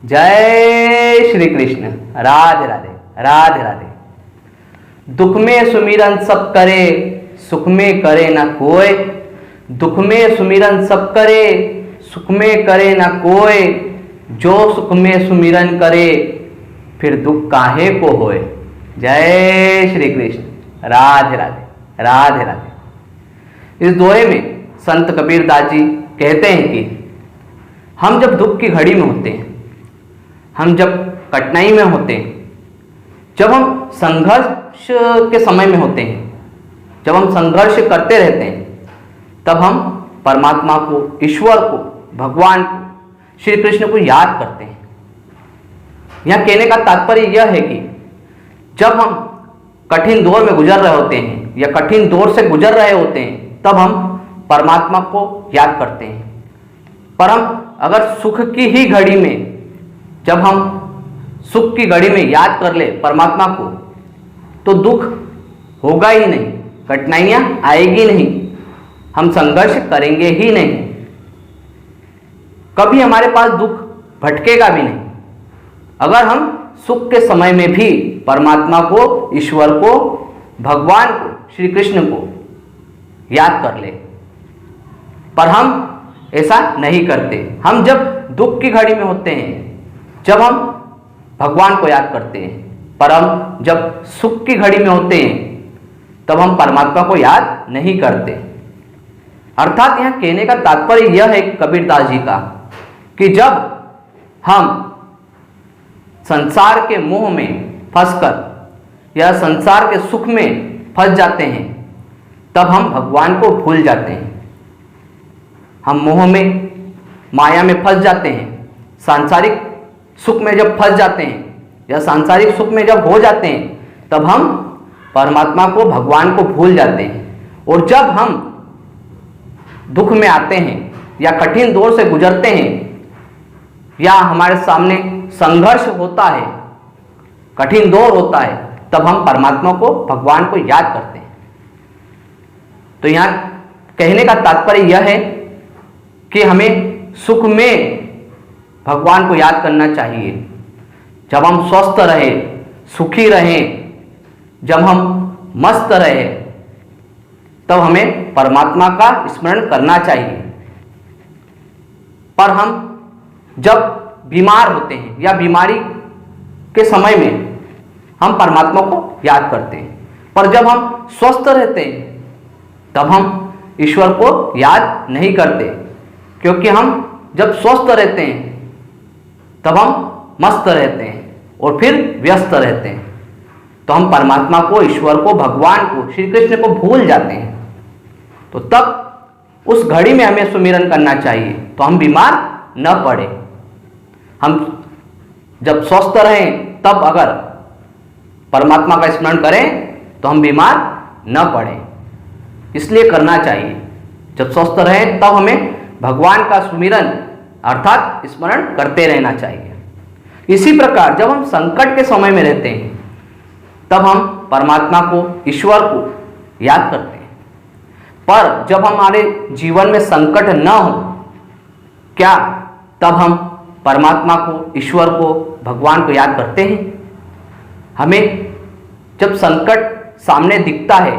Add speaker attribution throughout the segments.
Speaker 1: जय श्री कृष्ण। राधे राधे राधे राधे। दुख में सुमिरन सब करे, सुख में करे ना कोई। दुख में सुमिरन सब करे, सुख में करे ना कोई। जो सुख में सुमिरन करे, फिर दुख काहे को होए। जय श्री कृष्ण। राधे राधे राधे राधे। इस दोहे में संत कबीर दास जी कहते हैं कि हम जब दुख की घड़ी में होते हैं, हम जब कठिनाई में होते हैं, जब हम संघर्ष के समय में होते हैं, जब हम संघर्ष करते रहते हैं, तब हम परमात्मा को, ईश्वर को, भगवान को, श्री कृष्ण को याद करते हैं। यह कहने का तात्पर्य यह है कि जब हम कठिन दौर में गुजर रहे होते हैं या कठिन दौर से गुजर रहे होते हैं, तब हम परमात्मा को याद करते हैं। पर हम अगर सुख की ही घड़ी में, जब हम सुख की घड़ी में याद कर ले परमात्मा को, तो दुख होगा ही नहीं, कठिनाइयां आएगी नहीं, हम संघर्ष करेंगे ही नहीं, कभी हमारे पास दुख भटकेगा भी नहीं। अगर हम सुख के समय में भी परमात्मा को, ईश्वर को, भगवान को, श्री कृष्ण को याद कर ले, पर हम ऐसा नहीं करते। हम जब दुख की घड़ी में होते हैं, जब हम भगवान को याद करते हैं, पर हम जब सुख की घड़ी में होते हैं, तब हम परमात्मा को याद नहीं करते। अर्थात यह कहने का तात्पर्य यह है कबीर दास जी का कि जब हम संसार के मोह में फंसकर या संसार के सुख में फंस जाते हैं, तब हम भगवान को भूल जाते हैं। हम मोह में, माया में फंस जाते हैं, सांसारिक सुख में जब फंस जाते हैं या सांसारिक सुख में जब हो जाते हैं, तब हम परमात्मा को, भगवान को भूल जाते हैं। और जब हम दुख में आते हैं या कठिन दौर से गुजरते हैं या हमारे सामने संघर्ष होता है, कठिन दौर होता है, तब हम परमात्मा को, भगवान को याद करते हैं। तो यहाँ कहने का तात्पर्य यह है कि हमें सुख में भगवान को याद करना चाहिए। जब हम स्वस्थ रहे, सुखी रहें, जब हम मस्त रहे, तब हमें परमात्मा का स्मरण करना चाहिए। पर हम जब बीमार होते हैं या बीमारी के समय में हम परमात्मा को याद करते हैं, पर जब हम स्वस्थ रहते हैं, तब हम ईश्वर को याद नहीं करते। क्योंकि हम जब स्वस्थ रहते हैं, तब हम मस्त रहते हैं और फिर व्यस्त रहते हैं, तो हम परमात्मा को, ईश्वर को, भगवान को, श्री कृष्ण को भूल जाते हैं। तो तब उस घड़ी में हमें सुमिरन करना चाहिए, तो हम बीमार न पड़े। हम जब स्वस्थ रहें, तब अगर परमात्मा का स्मरण करें, तो हम बीमार न पड़े। इसलिए करना चाहिए, जब स्वस्थ रहें तब हमें भगवान का सुमिरन अर्थात स्मरण करते रहना चाहिए। इसी प्रकार जब हम संकट के समय में रहते हैं, तब हम परमात्मा को, ईश्वर को याद करते हैं। पर जब हमारे जीवन में संकट न हो, क्या तब हम परमात्मा को, ईश्वर को, भगवान को याद करते हैं? हमें जब संकट सामने दिखता है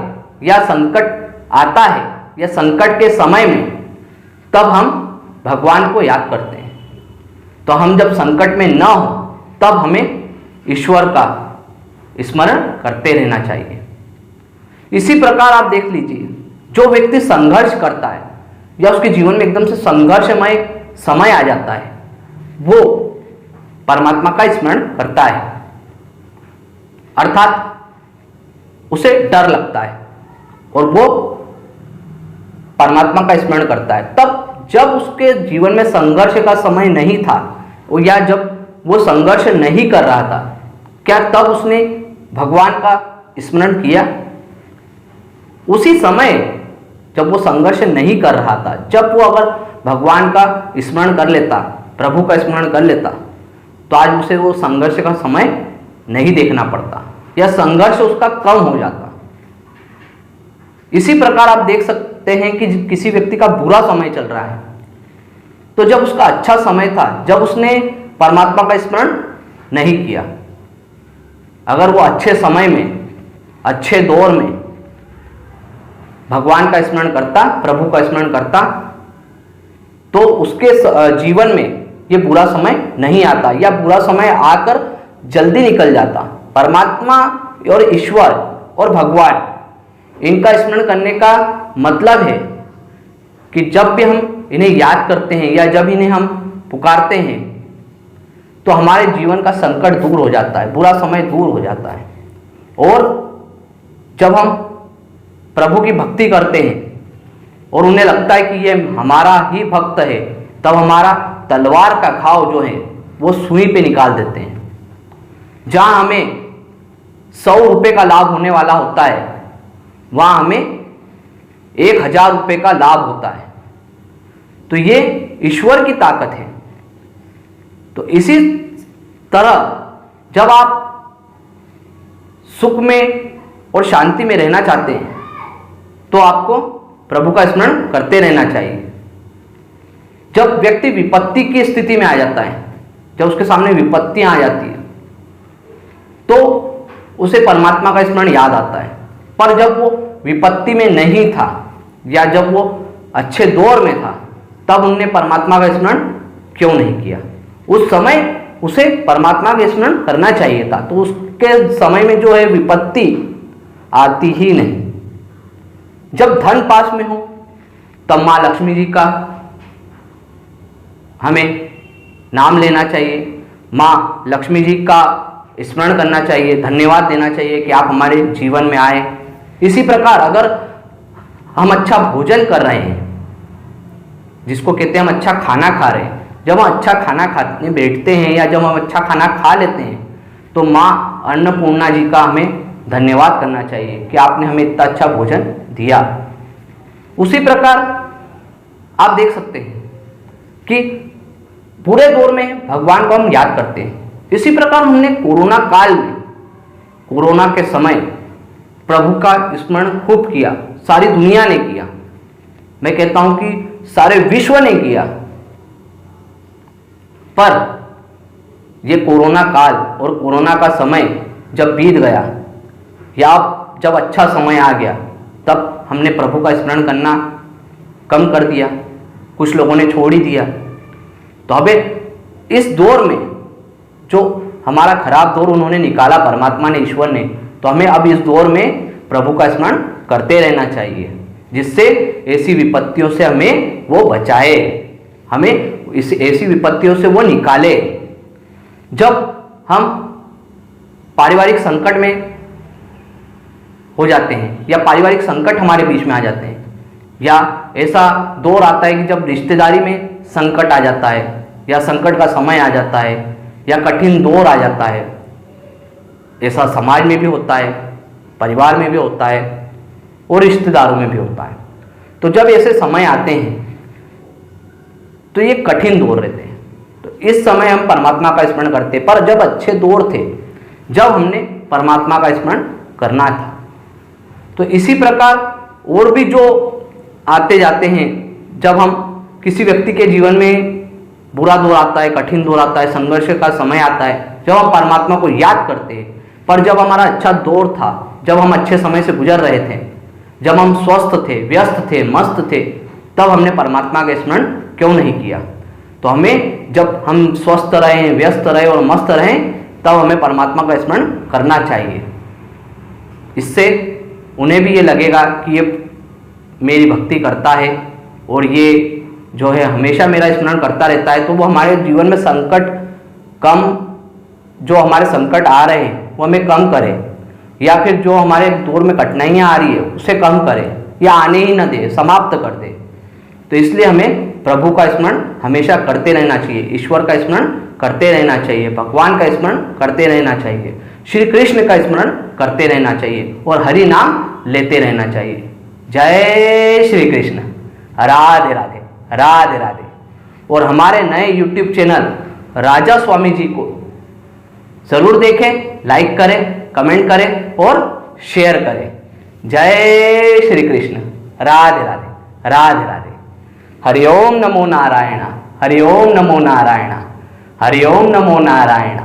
Speaker 1: या संकट आता है या संकट के समय में, तब हम भगवान को याद करते हैं। तो हम जब संकट में न हो, तब हमें ईश्वर का स्मरण करते रहना चाहिए। इसी प्रकार आप देख लीजिए, जो व्यक्ति संघर्ष करता है या उसके जीवन में एकदम से संघर्षमय समय आ जाता है, वो परमात्मा का स्मरण करता है। अर्थात उसे डर लगता है और वो परमात्मा का स्मरण करता है। तब जब उसके जीवन में संघर्ष का समय नहीं था, या जब वो संघर्ष नहीं कर रहा था, क्या तब उसने भगवान का स्मरण किया? उसी समय जब वो संघर्ष नहीं कर रहा था, जब वो अगर भगवान का स्मरण कर लेता, प्रभु का स्मरण कर लेता, तो आज उसे वो संघर्ष का समय नहीं देखना पड़ता या संघर्ष उसका कम हो जाता। इसी प्रकार आप देख सकते हैं कि किसी व्यक्ति का बुरा समय चल रहा है, तो जब उसका अच्छा समय था, जब उसने परमात्मा का स्मरण नहीं किया। अगर वो अच्छे समय में, अच्छे दौर में भगवान का स्मरण करता, प्रभु का स्मरण करता, तो उसके जीवन में ये बुरा समय नहीं आता, या बुरा समय आकर जल्दी निकल जाता। परमात्मा और ईश्वर और भगवान, इनका स्मरण करने का मतलब है कि जब भी हम इन्हें याद करते हैं या जब इन्हें हम पुकारते हैं तो हमारे जीवन का संकट दूर हो जाता है, बुरा समय दूर हो जाता है। और जब हम प्रभु की भक्ति करते हैं और उन्हें लगता है कि ये हमारा ही भक्त है, तब हमारा तलवार का घाव जो है वो सुई पे निकाल देते हैं। जहां हमें 100 रुपये का लाभ होने वाला होता है, वहां हमें 1000 रुपये का लाभ होता है। तो ये ईश्वर की ताकत है। तो इसी तरह जब आप सुख में और शांति में रहना चाहते हैं तो आपको प्रभु का स्मरण करते रहना चाहिए। जब व्यक्ति विपत्ति की स्थिति में आ जाता है, जब उसके सामने विपत्तियां आ जाती है, तो उसे परमात्मा का स्मरण याद आता है। पर जब वो विपत्ति में नहीं था या जब वो अच्छे दौर में था, तब उनने परमात्मा का स्मरण क्यों नहीं किया? उस समय उसे परमात्मा का स्मरण करना चाहिए था। तो उसके समय में जो है विपत्ति आती ही नहीं। जब धन पास में हो तब माँ लक्ष्मी जी का हमें नाम लेना चाहिए, माँ लक्ष्मी जी का स्मरण करना चाहिए, धन्यवाद देना चाहिए कि आप हमारे जीवन में आए। इसी प्रकार अगर हम अच्छा भोजन कर रहे हैं, जिसको कहते हैं हम अच्छा खाना खा रहे हैं, जब हम अच्छा खाना खाने बैठते हैं या जब हम अच्छा खाना खा लेते हैं तो माँ अन्नपूर्णा जी का हमें धन्यवाद करना चाहिए कि आपने हमें इतना अच्छा भोजन दिया। उसी प्रकार आप देख सकते हैं कि बुरे दौर में भगवान को हम याद करते हैं। इसी प्रकार हमने कोरोना काल में, कोरोना के समय प्रभु का स्मरण खूब किया, सारी दुनिया ने किया। मैं कहता हूं कि सारे विश्व ने किया। पर ये कोरोना काल और कोरोना का समय जब बीत गया या जब अच्छा समय आ गया, तब हमने प्रभु का स्मरण करना कम कर दिया, कुछ लोगों ने छोड़ ही दिया। तो हमें इस दौर में जो हमारा खराब दौर उन्होंने निकाला, परमात्मा ने, ईश्वर ने, तो हमें अब इस दौर में प्रभु का स्मरण करते रहना चाहिए, जिससे ऐसी विपत्तियों से हमें वो बचाए, हमें इस ऐसी विपत्तियों से वो निकाले। जब हम पारिवारिक संकट में हो जाते हैं या पारिवारिक संकट हमारे बीच में आ जाते हैं, या ऐसा दौर आता है कि जब रिश्तेदारी में संकट आ जाता है या संकट का समय आ जाता है या कठिन दौर आ जाता है, ऐसा समाज में भी होता है, परिवार में भी होता है और रिश्तेदारों में भी होता है। तो जब ऐसे समय आते हैं तो ये कठिन दौर रहते हैं, तो इस समय हम परमात्मा का स्मरण करते हैं। पर जब अच्छे दौर थे, जब हमने परमात्मा का स्मरण करना था। तो इसी प्रकार और भी जो आते जाते हैं, जब हम किसी व्यक्ति के जीवन में बुरा दौर आता है, कठिन दौर आता है, संघर्ष का समय आता है, जब हम परमात्मा को याद करते हैं। पर जब हमारा अच्छा दौर था, जब हम अच्छे समय से गुजर रहे थे, जब हम स्वस्थ थे, व्यस्त थे, मस्त थे, तब हमने परमात्मा का स्मरण क्यों नहीं किया? तो हमें, जब हम स्वस्थ रहें, व्यस्त रहें और मस्त रहें, तब हमें परमात्मा का स्मरण करना चाहिए। इससे उन्हें भी ये लगेगा कि ये मेरी भक्ति करता है और ये जो है हमेशा मेरा स्मरण करता रहता है। तो वो हमारे जीवन में संकट कम, जो हमारे संकट आ रहे हैं वो हमें कम करे, या फिर जो हमारे दौर में कठिनाइयाँ आ रही है उसे कम करे या आने ही न दे, समाप्त कर दे। तो इसलिए हमें प्रभु का स्मरण हमेशा करते रहना चाहिए, ईश्वर का स्मरण करते रहना चाहिए, भगवान का स्मरण करते रहना चाहिए, श्री कृष्ण का स्मरण करते रहना चाहिए और हरि नाम लेते रहना चाहिए। जय श्री कृष्ण। राधे राधे, राधे राधे। और हमारे नए YouTube चैनल राजा स्वामी जी को जरूर देखें, लाइक करें, कमेंट करें और शेयर करें। जय श्री कृष्ण। राधे राधे, राधे राधे। हरि ओम नमो नारायण, हरि ओम नमो नारायण, हरि ओम नमो नारायण।